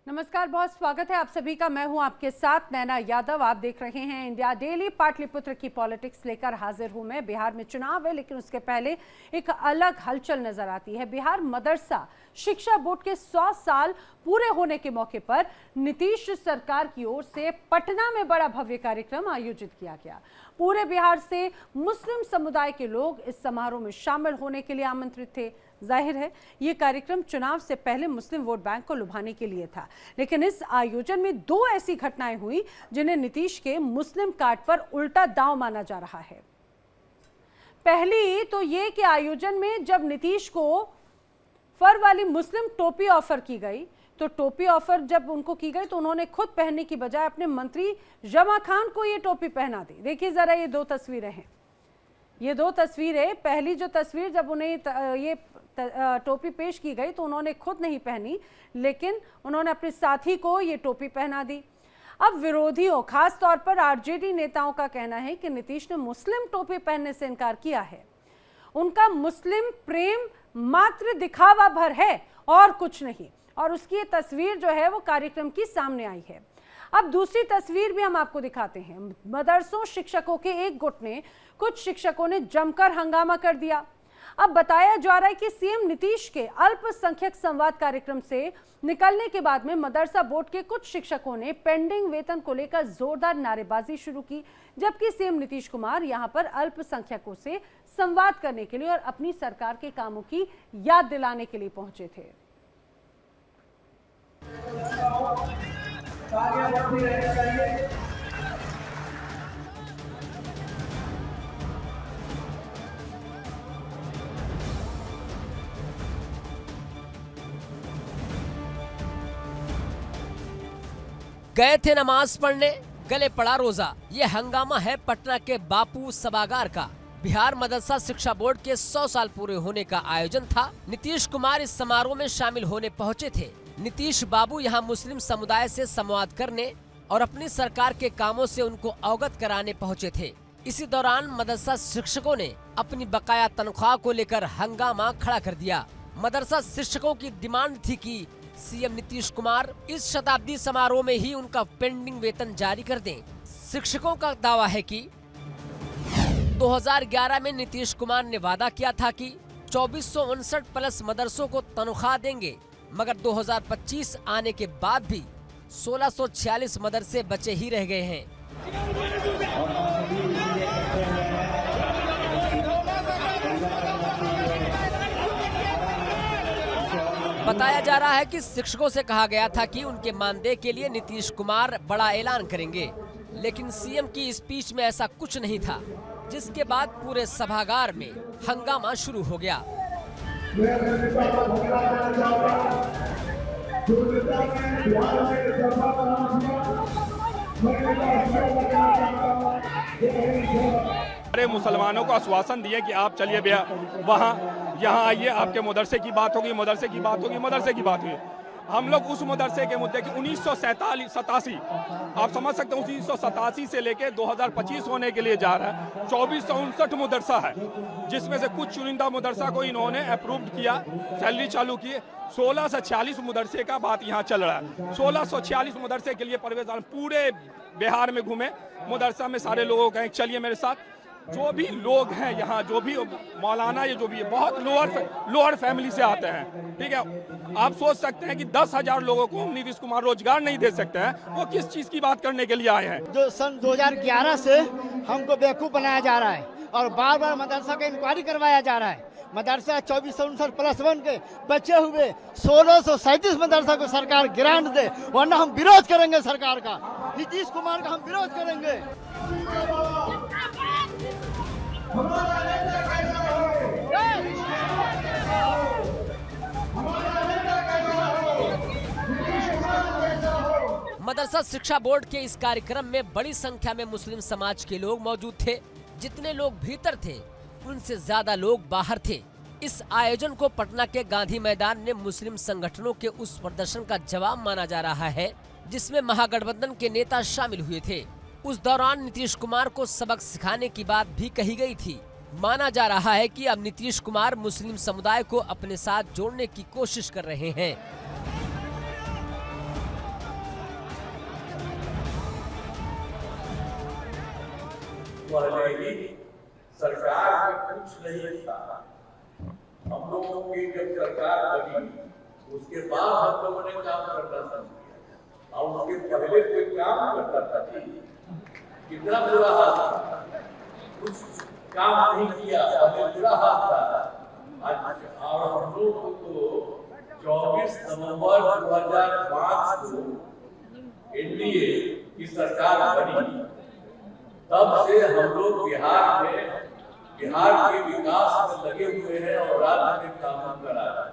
नमस्कार, बहुत स्वागत है आप सभी का। मैं हूं आपके साथ नैना यादव। आप देख रहे हैं इंडिया डेली। पाटलिपुत्र की पॉलिटिक्स लेकर हाजिर हूं मैं। बिहार में चुनाव है, लेकिन उसके पहले एक अलग हलचल नजर आती है। बिहार मदरसा शिक्षा बोर्ड के 100 साल पूरे होने के मौके पर नीतीश सरकार की ओर से पटना में बड़ा भव्य कार्यक्रम आयोजित किया गया। पूरे बिहार से मुस्लिम समुदाय के लोग इस समारोह में शामिल होने के लिए आमंत्रित थे। जाहिर है ये कार्यक्रम चुनाव से पहले मुस्लिम वोट बैंक को लुभाने के लिए था, लेकिन इस आयोजन में दो ऐसी घटनाएं हुई जिन्हें नीतीश के मुस्लिम कार्ड पर उल्टा दांव माना जा रहा है। पहली तो ये कि आयोजन में जब नीतीश को फर वाली मुस्लिम टोपी ऑफर की गई, तो टोपी ऑफर जब उनको की गई तो उन्होंने खुद पहनने की बजाय अपने मंत्री जमा खान को ये टोपी पहना दी। देखिए जरा, ये दो तस्वीरें हैं। ये दो तस्वीरें, पहली जो तस्वीर जब उन्हें ये टोपी पेश की गई तो उन्होंने खुद नहीं पहनी, लेकिन उन्होंने अपने साथी को ये टोपी पहना दी। अब विरोधियों, खास तौर पर आरजेडी नेताओं का कहना है कि नीतीश ने मुस्लिम टोपी पहनने से इनकार किया है। उनका मुस्लिम प्रेम मात्र दिखावा भर है और कुछ नहीं, और उसकी ये तस्वीर जो है वो कार्यक्रम की सामने आई है। अब दूसरी तस्वीर भी हम आपको दिखाते हैं। मदरसों शिक्षकों के एक गुट ने, कुछ शिक्षकों ने जमकर हंगामा कर दिया। अब बताया जा रहा है कि सीएम नीतीश के अल्पसंख्यक संवाद कार्यक्रम से निकलने के बाद में मदरसा बोर्ड के कुछ शिक्षकों ने पेंडिंग वेतन को लेकर जोरदार नारेबाजी शुरू की, जबकि सीएम नीतीश कुमार यहां पर अल्पसंख्यकों से संवाद करने के लिए और अपनी सरकार के कामों की याद दिलाने के लिए पहुंचे थे। गए थे नमाज पढ़ने, गले पड़ा रोजा। ये हंगामा है पटना के बापू सभागार का। बिहार मदरसा शिक्षा बोर्ड के 100 साल पूरे होने का आयोजन था। नीतीश कुमार इस समारोह में शामिल होने पहुंचे थे। नीतीश बाबू यहां मुस्लिम समुदाय से संवाद करने और अपनी सरकार के कामों से उनको अवगत कराने पहुंचे थे। इसी दौरान मदरसा शिक्षकों ने अपनी बकाया तनख्वाह को लेकर हंगामा खड़ा कर दिया। मदरसा शिक्षकों की डिमांड थी कि सीएम नीतीश कुमार इस शताब्दी समारोह में ही उनका पेंडिंग वेतन जारी कर दें। शिक्षकों का दावा है कि 2011 में नीतीश कुमार ने वादा किया था कि 2459 प्लस मदरसों को तनख्वाह देंगे, मगर 2025 आने के बाद भी 1646 मदरसे बचे ही रह गए हैं। बताया जा रहा है कि शिक्षकों से कहा गया था कि उनके मानदेय के लिए नीतीश कुमार बड़ा ऐलान करेंगे, लेकिन सीएम की स्पीच में ऐसा कुछ नहीं था, जिसके बाद पूरे सभागार में हंगामा शुरू हो गया। अरे मुसलमानों को आश्वासन दिए कि आप चलिए वहाँ यहाँ आइए, आपके मदरसे की बात होगी, मदरसे की बात होगी, मदरसे की बात हुई। हम लोग उस मदरसे के मुद्दे की 1987 आप समझ सकते हैं, 1987 से लेके 2025 होने के लिए जा रहा है। 2459 मदरसा है, जिसमें से कुछ चुनिंदा मदरसा को इन्होंने अप्रूव किया, सैलरी चालू की। 1646 मदरसे का बात यहाँ चल रहा है। 1646 मदरसे के लिए परवेज पूरे बिहार में घूमे, मदरसा में सारे लोगों को कहें चलिए मेरे साथ। जो भी लोग हैं यहाँ, जो भी मौलाना, ये जो भी है, बहुत लोअर फैमिली से आते हैं, ठीक है। आप सोच सकते हैं कि 10,000 लोगों को नीतीश कुमार रोजगार नहीं दे सकते हैं, वो किस चीज की बात करने के लिए आए हैं। जो सन 2011 से हमको बेवकूफ बनाया जा रहा है और बार बार मदरसा का इंक्वायरी करवाया जा रहा है। मदरसा 2459 प्लस 1 के बचे हुए 1637 मदरसा को सरकार ग्रांट दे, वरना हम विरोध करेंगे सरकार का, नीतीश कुमार का हम विरोध करेंगे। मदरसा शिक्षा बोर्ड के इस कार्यक्रम में बड़ी संख्या में मुस्लिम समाज के लोग मौजूद थे। जितने लोग भीतर थे, उनसे ज्यादा लोग बाहर थे। इस आयोजन को पटना के गांधी मैदान में मुस्लिम संगठनों के उस प्रदर्शन का जवाब माना जा रहा है, जिसमें महागठबंधन के नेता शामिल हुए थे। उस दौरान नीतीश कुमार को सबक सिखाने की बात भी कही गई थी। माना जा रहा है कि अब नीतीश कुमार मुस्लिम समुदाय को अपने साथ जोड़ने की कोशिश कर रहे हैं। पहले ही सरकार में कुछ नहीं था। हम लोगों की जब सरकार बनी उसके बाद हम लोगों ने काम करना शुरू किया और उसके पहले कोई काम करता था जी कितना बुरा हाल था, कुछ काम नहीं किया, पहले बुरा हाल था। और हम लोग को 24 नवंबर 2005 को एनडीए की सरकार बनी, तब से हम लोग बिहार के विकास में लगे हुए हैं और राज्य में काम करा रहे हैं।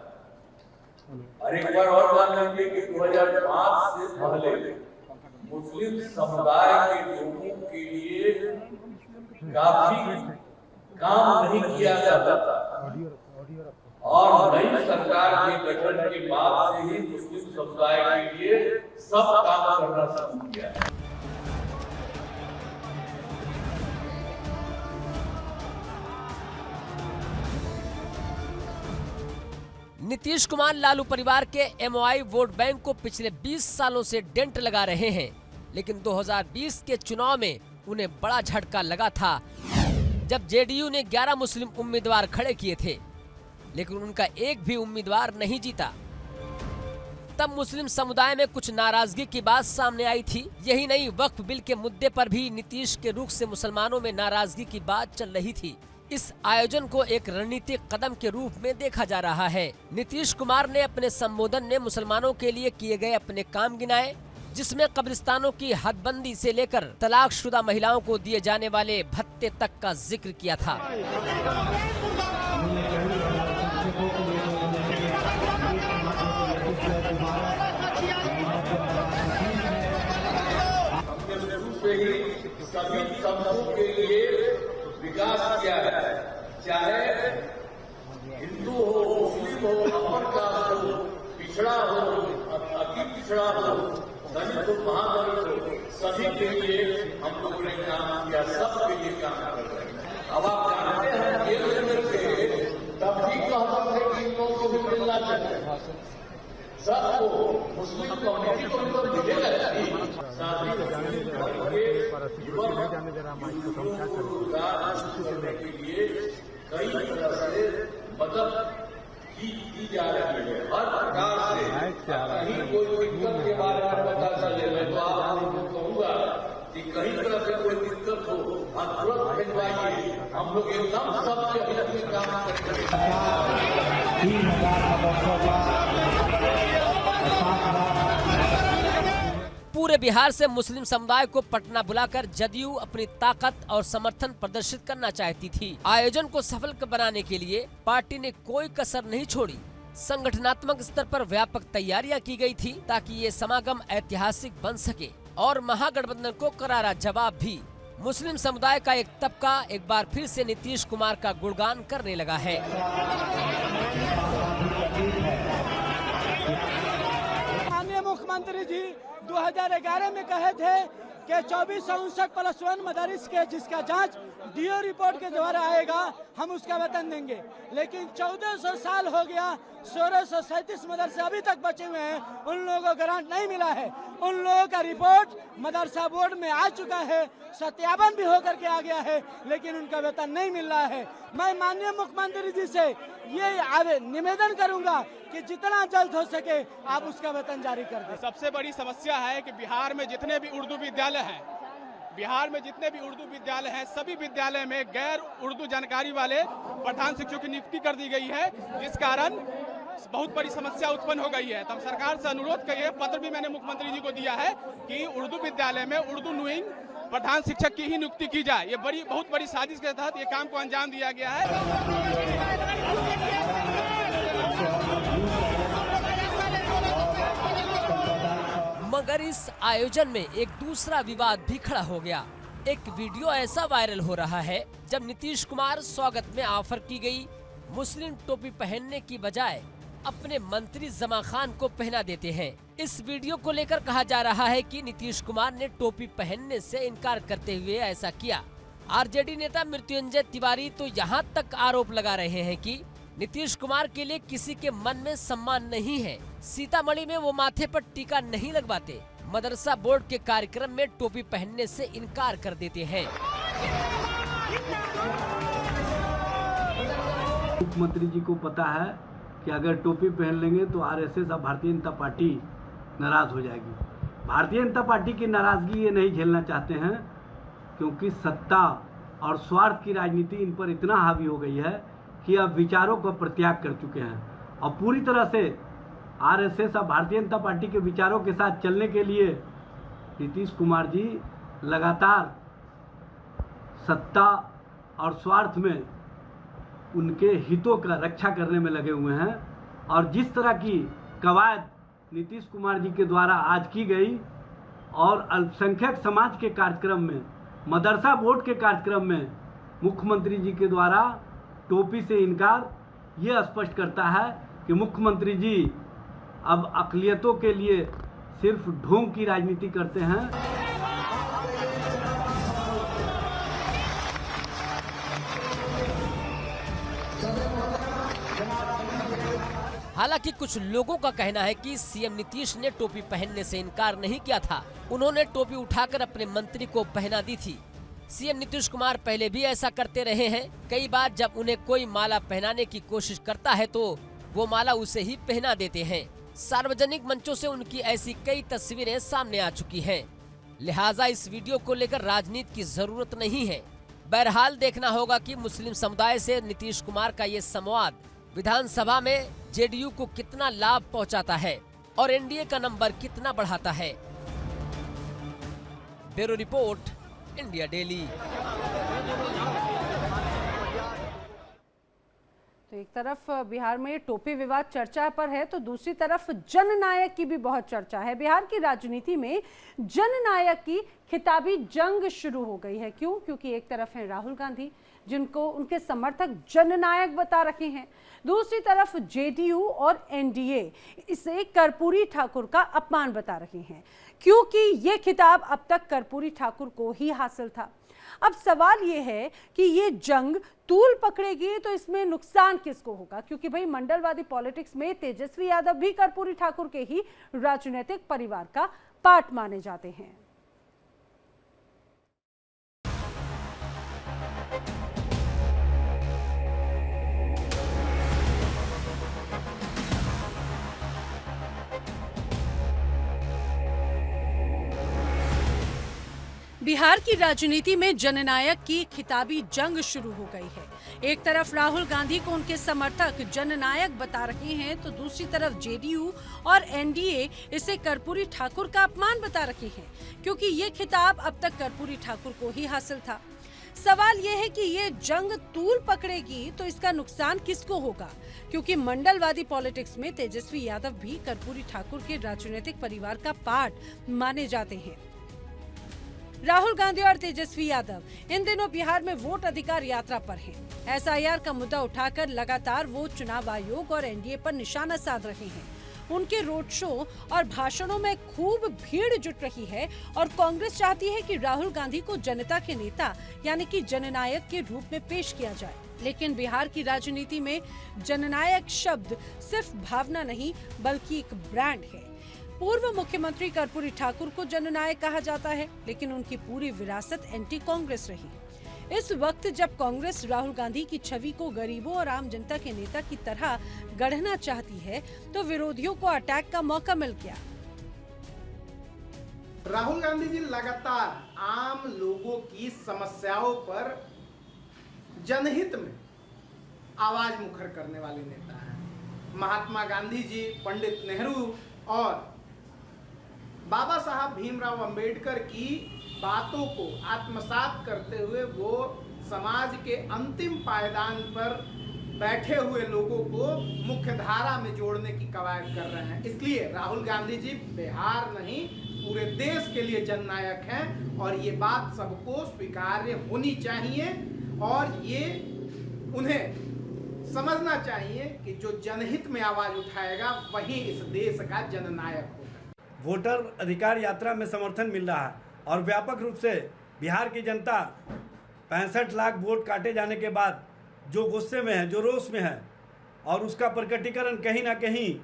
और एक बार और मान लीजिए कि 2005 से पहले मुस्लिम समुदाय के लोगों के लिए काफी काम नहीं किया जाता था और नई सरकार के गठन के बाद से ही मुस्लिम समुदाय के लिए सब काम करना शुरू किया। नीतीश कुमार लालू परिवार के एमओआई वोट बैंक को पिछले 20 सालों से डेंट लगा रहे हैं, लेकिन 2020 के चुनाव में उन्हें बड़ा झटका लगा था जब जेडीयू ने 11 मुस्लिम उम्मीदवार खड़े किए थे, लेकिन उनका एक भी उम्मीदवार नहीं जीता। तब मुस्लिम समुदाय में कुछ नाराजगी की बात सामने आई थी। यही नहीं, वक्फ बिल के मुद्दे पर भी नीतीश के रुख से मुसलमानों में नाराजगी की बात चल रही थी। इस आयोजन को एक रणनीतिक कदम के रूप में देखा जा रहा है। नीतीश कुमार ने अपने संबोधन में मुसलमानों के लिए किए गए अपने काम गिनाए, जिसमें कब्रिस्तानों की हदबंदी से लेकर तलाकशुदा महिलाओं को दिए जाने वाले भत्ते तक का जिक्र किया था। सभी तबकों के लिए विकास किया है, चाहे हिंदू हो, मुस्लिम हो, अपर कास्ट हो, पिछड़ा हो, अति पिछड़ा हो, दलित हो, महादलित हो, सभी के लिए हम लोगों ने काम किया, सबके लिए काम कर रहे हैं। अब आप जानते हैं केंद्र में थे तब भी कहते थे कि इन लोगों को भी मिलना चाहिए, सबको मुस्लिम कम्युनिटी को तो मिलेगा के लिए कई तरह से मदद की जा रही है। हर प्रकार से कहीं कोई दिक्कत के बारे में पता चले मैं तो आप लोगों को कहूँगा कि कहीं तरह से कोई दिक्कत हो आप तुरंत भिजवाइए, हम लोग एकदम सबके हित में काम करेंगे। पूरे बिहार से मुस्लिम समुदाय को पटना बुलाकर जदयू अपनी ताकत और समर्थन प्रदर्शित करना चाहती थी। आयोजन को सफल बनाने के लिए पार्टी ने कोई कसर नहीं छोड़ी। संगठनात्मक स्तर पर व्यापक तैयारियां की गई थी ताकि ये समागम ऐतिहासिक बन सके और महागठबंधन को करारा जवाब भी। मुस्लिम समुदाय का एक तबका एक बार फिर से नीतीश कुमार का गुणगान करने लगा है। माननीय मुख्यमंत्री जी 2011 में कहे थे कि 2459+1 मदारिस के जिसका जांच डीओ रिपोर्ट के द्वारा आएगा हम उसका वेतन देंगे, लेकिन 1400 साल हो गया, 1637 मदरसे अभी तक बचे हुए हैं, उन लोगों को ग्रांट नहीं मिला है। उन लोगों का रिपोर्ट मदरसा बोर्ड में आ चुका है, सत्यापन भी होकर के आ गया है, लेकिन उनका वेतन नहीं मिल रहा है। मैं माननीय मुख्यमंत्री जी से ये निवेदन करूंगा कि जितना जल्द हो सके आप उसका वेतन जारी कर दें। सबसे बड़ी समस्या है कि बिहार में जितने भी उर्दू विद्यालय हैं, सभी विद्यालय में गैर उर्दू जानकारी वाले प्रधान शिक्षकों की नियुक्ति कर दी गई है, जिस कारण बहुत बड़ी समस्या उत्पन्न हो गई है। तब सरकार से अनुरोध किए, पत्र भी मैंने मुख्यमंत्री जी को दिया है कि उर्दू विद्यालय में उर्दू नुइंग प्रधान शिक्षक की ही नियुक्ति की जाए। ये बहुत बड़ी साजिश के तहत ये काम को अंजाम दिया गया है। मगर इस आयोजन में एक दूसरा विवाद भी खड़ा हो गया। एक वीडियो ऐसा वायरल हो रहा है जब नीतीश कुमार स्वागत में ऑफर की गई मुस्लिम टोपी पहनने की बजाय अपने मंत्री जमा खान को पहना देते हैं। इस वीडियो को लेकर कहा जा रहा है कि नीतीश कुमार ने टोपी पहनने से इनकार करते हुए ऐसा किया। आरजेडी नेता मृत्युंजय तिवारी तो यहाँ तक आरोप लगा रहे हैं कि नीतीश कुमार के लिए किसी के मन में सम्मान नहीं है। सीतामढ़ी में वो माथे पर टीका नहीं लगवाते, मदरसा बोर्ड के कार्यक्रम में टोपी पहनने से इनकार कर देते हैं। मुख्यमंत्री जी को पता है कि अगर टोपी पहन लेंगे तो आरएसएस और भारतीय जनता पार्टी नाराज हो जाएगी। भारतीय जनता पार्टी की नाराजगी ये नहीं झेलना चाहते हैं, क्योंकि सत्ता और स्वार्थ की राजनीति इन पर इतना हावी हो गई है कि अब विचारों को परित्याग कर चुके हैं और पूरी तरह से आरएसएस और भारतीय जनता पार्टी के विचारों के साथ चलने के लिए नीतीश कुमार जी लगातार सत्ता और स्वार्थ में उनके हितों का रक्षा करने में लगे हुए हैं। और जिस तरह की कवायद नीतीश कुमार जी के द्वारा आज की गई और अल्पसंख्यक समाज के कार्यक्रम में, मदरसा बोर्ड के कार्यक्रम में मुख्यमंत्री जी के द्वारा टोपी से इनकार, ये स्पष्ट करता है कि मुख्यमंत्री जी अब अक़लियतों के लिए सिर्फ ढोंग की राजनीति करते हैं। हालांकि कुछ लोगों का कहना है कि सीएम नीतीश ने टोपी पहनने से इनकार नहीं किया था, उन्होंने टोपी उठाकर अपने मंत्री को पहना दी थी। सीएम नीतीश कुमार पहले भी ऐसा करते रहे हैं। कई बार जब उन्हें कोई माला पहनाने की कोशिश करता है तो वो माला उसे ही पहना देते हैं। सार्वजनिक मंचों से उनकी ऐसी कई तस्वीरें सामने आ चुकी हैं। लिहाजा इस वीडियो को लेकर राजनीति की जरूरत नहीं है। बहरहाल देखना होगा कि मुस्लिम समुदाय से नीतीश कुमार का ये संवाद विधानसभा में जेडीयू को कितना लाभ पहुंचाता है और एनडीए का नंबर कितना बढ़ाता है। Bureau report, India daily. तो एक तरफ बिहार में टोपी विवाद चर्चा पर है तो दूसरी तरफ जननायक की भी बहुत चर्चा है। बिहार की राजनीति में जननायक की खिताबी जंग शुरू हो गई है। क्यों? क्योंकि एक तरफ है राहुल गांधी, जिनको उनके समर्थक जननायक बता रखे हैं, दूसरी तरफ जेडीयू और एनडीए इसे कर्पूरी ठाकुर का अपमान बता रहे हैं, क्योंकि ये खिताब अब तक कर्पूरी ठाकुर को ही हासिल था। अब सवाल ये है कि ये जंग तूल पकड़ेगी तो इसमें नुकसान किसको होगा, क्योंकि भाई मंडलवादी पॉलिटिक्स में तेजस्वी यादव भी कर्पूरी ठाकुर के ही राजनीतिक परिवार का पार्ट माने जाते हैं। बिहार की राजनीति में जननायक की खिताबी जंग शुरू हो गई है। एक तरफ राहुल गांधी को उनके समर्थक जननायक बता रहे हैं तो दूसरी तरफ जेडीयू और एनडीए इसे कर्पूरी ठाकुर का अपमान बता रहे हैं, क्योंकि ये खिताब अब तक कर्पूरी ठाकुर को ही हासिल था। सवाल ये है कि ये जंग तूल पकड़ेगी तो इसका नुकसान किसको होगा, क्योंकि मंडलवादी पॉलिटिक्स में तेजस्वी यादव भी कर्पूरी ठाकुर के राजनीतिक परिवार का पार्ट माने जाते हैं। राहुल गांधी और तेजस्वी यादव इन दिनों बिहार में वोट अधिकार यात्रा पर हैं। एसआईआर का मुद्दा उठाकर लगातार वो चुनाव आयोग और एनडीए पर निशाना साध रहे हैं। उनके रोड शो और भाषणों में खूब भीड़ जुट रही है और कांग्रेस चाहती है कि राहुल गांधी को जनता के नेता यानी कि जननायक के रूप में पेश किया जाए। लेकिन बिहार की राजनीति में जननायक शब्द सिर्फ भावना नहीं बल्कि एक ब्रांड है। पूर्व मुख्यमंत्री कर्पूरी ठाकुर को जननायक कहा जाता है, लेकिन उनकी पूरी विरासत एंटी कांग्रेस रही। इस वक्त जब कांग्रेस राहुल गांधी की छवि को गरीबों और आम जनता के नेता की तरह गढ़ना चाहती है तो विरोधियों को अटैक का मौका मिल गया। राहुल गांधी जी लगातार आम लोगों की समस्याओं पर जनहित में आवाज मुखर करने वाले नेता हैं। महात्मा गांधी जी, पंडित नेहरू और बाबा साहब भीमराव अंबेडकर की बातों को आत्मसात करते हुए वो समाज के अंतिम पायदान पर बैठे हुए लोगों को मुख्य धारा में जोड़ने की कवायद कर रहे हैं। इसलिए राहुल गांधी जी बिहार नहीं पूरे देश के लिए जननायक हैं और ये बात सबको स्वीकार्य होनी चाहिए और ये उन्हें समझना चाहिए कि जो जनहित में आवाज उठाएगा वही इस देश का जननायक होगा। वोटर अधिकार यात्रा में समर्थन मिल रहा है और व्यापक रूप से बिहार की जनता 65 लाख वोट काटे जाने के बाद जो गुस्से में है, जो रोष में है और उसका प्रकटीकरण कहीं ना कहीं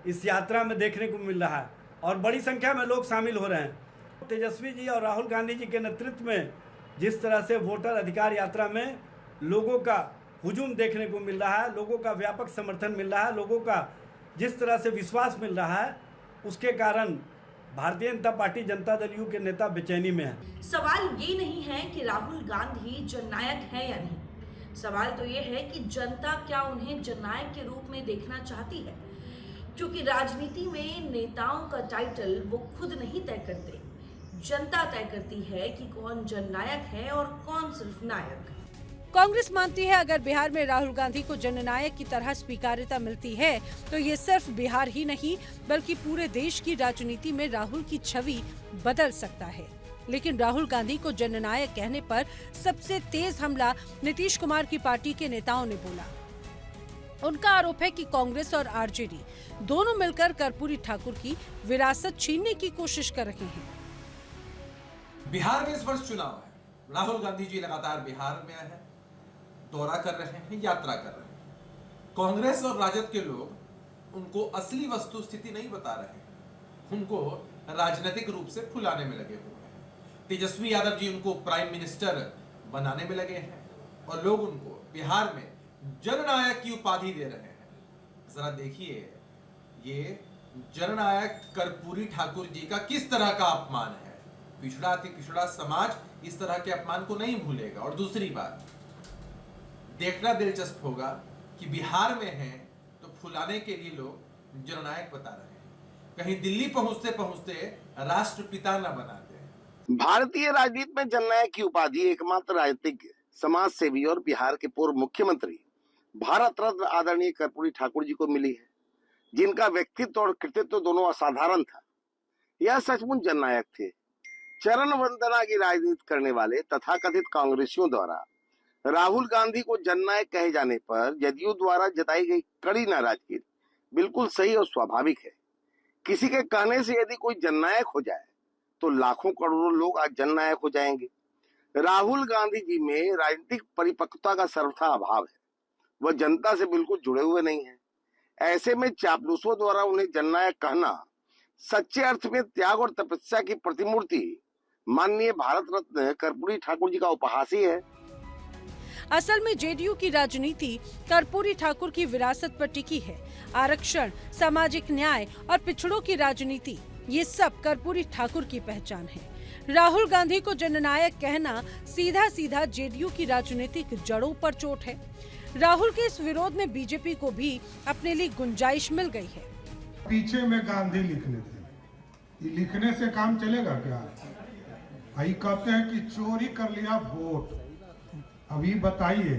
इस यात्रा में देखने को मिल रहा है और बड़ी संख्या में लोग शामिल हो रहे हैं। तेजस्वी जी और राहुल गांधी जी के नेतृत्व में जिस तरह से वोटर अधिकार यात्रा में लोगों का हुजूम देखने को मिल रहा है, लोगों का व्यापक समर्थन मिल रहा है, लोगों का जिस तरह से विश्वास मिल रहा है, उसके कारण भारतीय जनता पार्टी जनता दल यू के नेता बेचैनी में है। सवाल ये नहीं है कि राहुल गांधी जननायक है या नहीं, सवाल तो ये है कि जनता क्या उन्हें जननायक के रूप में देखना चाहती है, क्योंकि राजनीति में नेताओं का टाइटल वो खुद नहीं तय करते, जनता तय करती है कि कौन जननायक है और कौन सिर्फ नायक। कांग्रेस मानती है अगर बिहार में राहुल गांधी को जननायक की तरह स्वीकार्यता मिलती है तो ये सिर्फ बिहार ही नहीं बल्कि पूरे देश की राजनीति में राहुल की छवि बदल सकता है। लेकिन राहुल गांधी को जननायक कहने पर सबसे तेज हमला नीतीश कुमार की पार्टी के नेताओं ने बोला। उनका आरोप है कि कांग्रेस और आरजेडी दोनों मिलकर कर्पूरी ठाकुर की विरासत छीनने की कोशिश कर रहे हैं। बिहार में इस वर्ष चुनाव है। राहुल गांधी जी लगातार बिहार में है, दौरा कर रहे हैं, यात्रा कर रहे हैं। कांग्रेस और राजद के लोग उनको असली वस्तु स्थिति नहीं बता रहे हैं, उनको राजनीतिक रूप से फुलाने में लगे हुए हैं। तेजस्वी यादव जी उनको प्राइम मिनिस्टर बनाने में लगे हैं और लोग उनको बिहार में जननायक की उपाधि दे रहे हैं। जरा देखिए ये जननायक कर्पूरी ठाकुर जी का किस तरह का अपमान है। पिछड़ा अति पिछड़ा समाज इस तरह के अपमान को नहीं भूलेगा। और दूसरी बात, देखना दिलचस्प होगा कि बिहार में हैं तो फुलाने के लिए लोग जननायक बता रहे हैं, कहीं दिल्ली पहुंचते पहुंचते राष्ट्रपिता न बना दे। भारतीय राजनीति में जननायक की उपाधि एकमात्र राजनीतिज्ञ, समाज सेवी और बिहार के पूर्व मुख्यमंत्री भारत रत्न आदरणीय कर्पूरी ठाकुर जी को मिली है, जिनका व्यक्तित्व और कृतित्व दोनों असाधारण था। यह सचमुच जननायक थे। चरण वंदना की राजनीति करने वाले तथाकथित कांग्रेसियों द्वारा राहुल गांधी को जननायक कहे जाने पर जदयू द्वारा जताई गई कड़ी नाराजगी बिल्कुल सही और स्वाभाविक है। किसी के कहने से यदि कोई जननायक हो जाए तो लाखों करोड़ों लोग आज जननायक हो जाएंगे। राहुल गांधी जी में राजनीतिक परिपक्वता का सर्वथा अभाव है, वह जनता से बिल्कुल जुड़े हुए नहीं है। ऐसे में चापलूसों द्वारा उन्हें जननायक कहना सच्चे अर्थ में त्याग और तपस्या की प्रतिमूर्ति माननीय भारत रत्न कर्पूरी ठाकुर जी का उपहास ही है। असल में जेडीयू की राजनीति कर्पूरी ठाकुर की विरासत पर टिकी है। आरक्षण, सामाजिक न्याय और पिछड़ों की राजनीति, ये सब कर्पूरी ठाकुर की पहचान है। राहुल गांधी को जननायक कहना सीधा सीधा जेडीयू की राजनीतिक जड़ों पर चोट है। राहुल के इस विरोध में बीजेपी को भी अपने लिए गुंजाइश मिल गई है। पीछे में गांधी लिखने थे, ये लिखने से काम चलेगा क्या? भाई कहते हैं कि चोरी कर लिया वोट। अभी बताइए,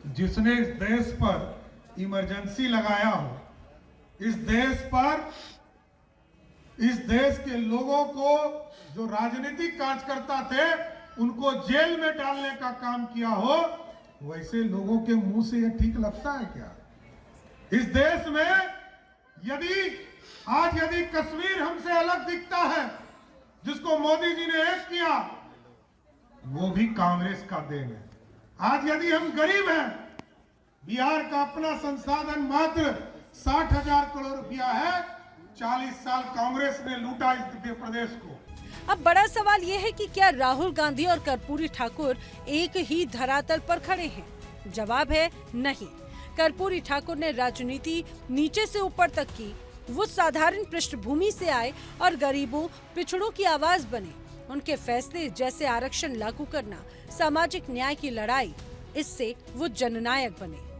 जिसने इस देश पर इमरजेंसी लगाया हो, इस देश पर इस देश के लोगों को जो राजनीतिक कार्यकर्ता थे उनको जेल में डालने का काम किया हो, वैसे लोगों के मुंह से ये ठीक लगता है क्या? इस देश में यदि कश्मीर हमसे अलग दिखता है, जिसको मोदी जी ने एक किया, वो भी कांग्रेस का देन है। आज यदि हम गरीब हैं, बिहार का अपना संसाधन मात्र 60,000 करोड़ रुपया है, 40 साल कांग्रेस ने लूटा इस प्रदेश को। अब बड़ा सवाल ये है कि क्या राहुल गांधी और कर्पूरी ठाकुर एक ही धरातल पर खड़े हैं? जवाब है नहीं। कर्पूरी ठाकुर ने राजनीति नीचे से ऊपर तक की। वो साधारण पृष्ठभूमि से आए और गरीबों, पिछड़ों की आवाज बने। उनके फैसले जैसे आरक्षण लागू करना, सामाजिक न्याय की लड़ाई, इससे वो जननायक बने।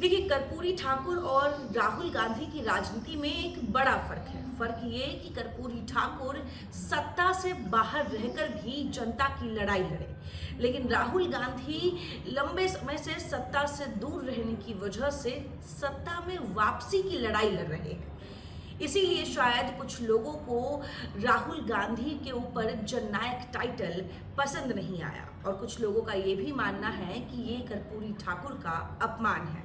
देखिए, कर्पूरी ठाकुर और राहुल गांधी की राजनीति में एक बड़ा फर्क है। फर्क ये कि कर्पूरी ठाकुर सत्ता से बाहर रहकर भी जनता की लड़ाई लड़े, लेकिन राहुल गांधी लंबे समय से सत्ता से दूर रहने की वजह से सत्ता में वापसी की लड़ाई लड़ रहे हैं। इसीलिए शायद कुछ लोगों को राहुल गांधी के ऊपर जननायक टाइटल पसंद नहीं आया और कुछ लोगों का ये भी मानना है कि ये कर्पूरी ठाकुर का अपमान है।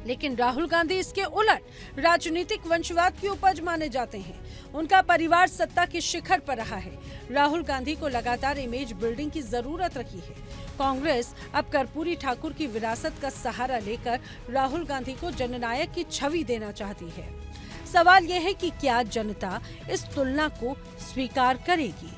लेकिन राहुल गांधी इसके उलट राजनीतिक वंशवाद की उपज माने जाते हैं। उनका परिवार सत्ता के शिखर पर रहा है। राहुल गांधी को लगातार इमेज बिल्डिंग की जरूरत रही है। कांग्रेस अब कर्पूरी ठाकुर की विरासत का सहारा लेकर राहुल गांधी को जननायक की छवि देना चाहती है। सवाल यह है कि क्या जनता इस तुलना को स्वीकार करेगी?